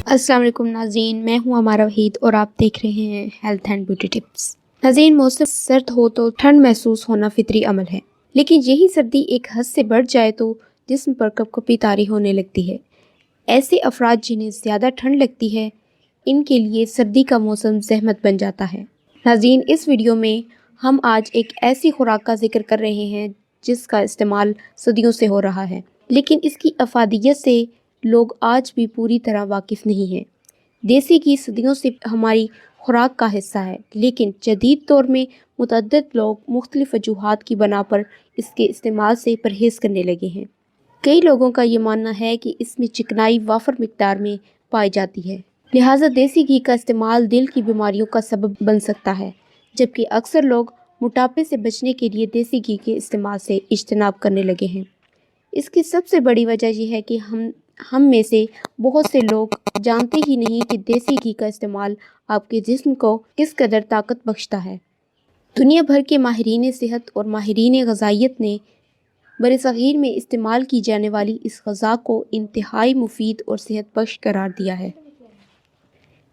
अस्सलाम वालेकुम नाज़रीन, मैं हूँ अमारा वहीद और आप देख रहे हैं हेल्थ एंड ब्यूटी टिप्स। नाज़रीन, मौसम सर्द हो तो ठंड महसूस होना फितरी अमल है, लेकिन यही सर्दी एक हद से बढ़ जाए तो जिस्म पर कपकपी तारी होने लगती है। ऐसे अफराद जिन्हें ज़्यादा ठंड लगती है, इनके लिए सर्दी का मौसम ज़हमत बन जाता है। नाज़रीन, इस वीडियो में हम आज एक ऐसी खुराक का जिक्र कर रहे हैं जिसका इस्तेमाल सदियों से हो रहा है, लेकिन इसकी अफादियत से लोग आज भी पूरी तरह वाकिफ़ नहीं हैं। देसी घी सदियों से हमारी खुराक का हिस्सा है, लेकिन जदीद दौर में मुतअद्दिद लोग मुख्तलिफ़ वजूहात की बना पर इसके इस्तेमाल से परहेज़ करने लगे हैं। कई लोगों का ये मानना है कि इसमें चिकनाई वाफर मिकदार में पाई जाती है, लिहाजा देसी घी का इस्तेमाल दिल की बीमारियों का सबब बन सकता है, जबकि अक्सर लोग मोटापे से बचने के लिए देसी घी के इस्तेमाल से इज्तनाब करने लगे हैं। इसकी सबसे बड़ी वजह यह है कि हम में से बहुत से लोग जानते ही नहीं कि देसी घी का इस्तेमाल आपके जिस्म को किस कदर ताकत बख्शता है। दुनिया भर के माहिरीन सेहत और माहिरीन ग़िज़ाइयत ने बरसग़ीर में इस्तेमाल की जाने वाली इस ग़िज़ा को इंतहाई मुफीद और सेहत बख्श करार दिया है।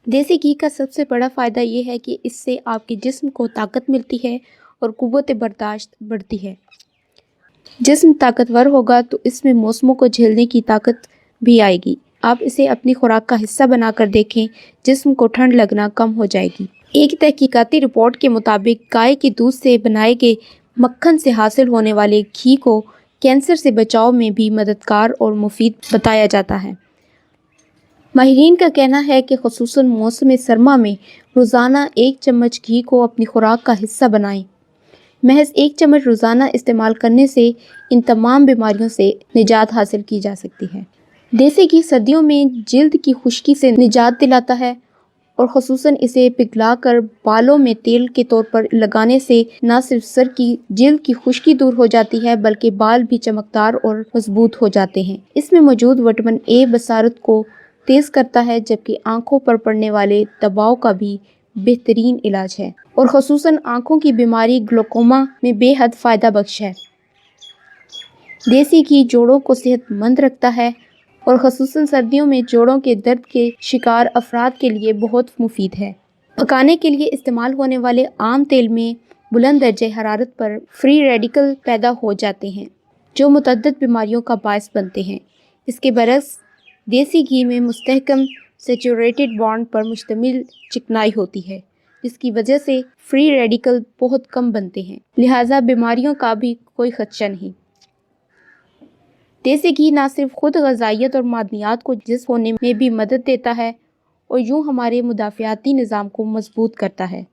देसी घी का सबसे बड़ा फ़ायदा यह है कि इससे आपके जिस्म को ताकत मिलती है और क़ुव्वत बर्दाश्त बढ़ती है। जिस्म ताकतवर होगा तो इसमें मौसमों को झेलने की ताकत भी आएगी। आप इसे अपनी खुराक का हिस्सा बनाकर देखें, जिस्म को ठंड लगना कम हो जाएगी। एक तहकीकाती रिपोर्ट के मुताबिक गाय के दूध से बनाए गए मक्खन से हासिल होने वाले घी को कैंसर से बचाव में भी मददगार और मुफीद बताया जाता है। माहिरीन का कहना है कि ख़ुसूसन मौसम सरमा में रोज़ाना 1 चम्मच घी को अपनी खुराक का हिस्सा बनाएं। महज 1 चम्मच रोज़ाना इस्तेमाल करने से इन तमाम बीमारियों से निजात हासिल की जा सकती है। देसी घी सर्दियों में जिल्द की खुश्की से निजात दिलाता है और ख़ुसूसन इसे पिघलाकर बालों में तेल के तौर पर लगाने से न सिर्फ सर की जिल्द की खुश्की दूर हो जाती है, बल्कि बाल भी चमकदार और मजबूत हो जाते हैं। इसमें मौजूद विटामिन ए बसारत को तेज़ करता है, जबकि आँखों पर पड़ने वाले दबाव का भी बेहतरीन इलाज है और ख़ुसूसन आँखों की बीमारी ग्लोकोमा में बेहद फ़ायदा बख्श है। देसी घी जोड़ों को सेहतमंद रखता है और ख़ुसूसन सर्दियों में जोड़ों के दर्द के शिकार अफराद के लिए बहुत मुफीद है। पकाने के लिए इस्तेमाल होने वाले आम तेल में बुलंद दर्जे हरारत पर फ्री रेडिकल पैदा हो जाते हैं, जो मुतअद्दिद बीमारियों का बायस बनते हैं। इसके बरक्स देसी घी में मुस्तहकम सैचुरेटेड बॉन्ड पर मुश्तमिल चिकनाई होती है, जिसकी वजह से फ्री रेडिकल बहुत कम बनते हैं, लिहाजा बीमारियों का भी कोई खदशा नहीं। देसी घी न सिर्फ खुद ग़िज़ाइयत और मादनियात को जज़्ब होने में भी मदद देता है और यूँ हमारे मुदाफ़ियाती निज़ाम को मजबूत करता है।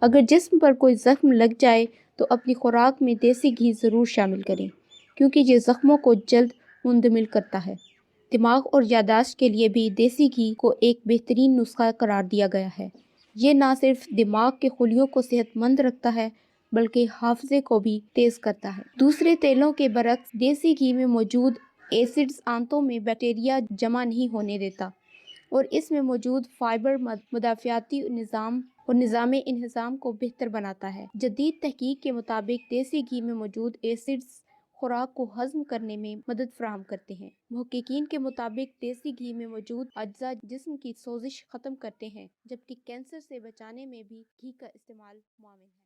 अगर जिस्म पर कोई ज़ख्म लग जाए तो अपनी खुराक में देसी घी ज़रूर शामिल करें, क्योंकि ये ज़ख्मों को जल्द मुंदमिल करता है। दिमाग और यादाश्त के लिए भी देसी घी को एक बेहतरीन नुस्खा करार दिया गया है। ये न सिर्फ दिमाग के खुलियों को सेहतमंद रखता है, बल्कि हाफ़िज़े को भी तेज़ करता है। दूसरे तेलों के बरक्स देसी घी में मौजूद एसिड्स आंतों में बैक्टीरिया जमा नहीं होने देता और इसमें मौजूद फाइबर मुदाफ़ियाती निज़ाम और निज़ाम इंहिज़ाम को बेहतर बनाता है। जदीद तहकीक के मुताबिक देसी घी में मौजूद एसिड्स खुराक को हज़म करने में मदद फराहम करते हैं। मुहक्किकीन के मुताबिक देसी घी में मौजूद अज्जा जिस्म की सोजिश ख़त्म करते हैं, जबकि कैंसर से बचाने में भी घी का इस्तेमाल मुआविन है।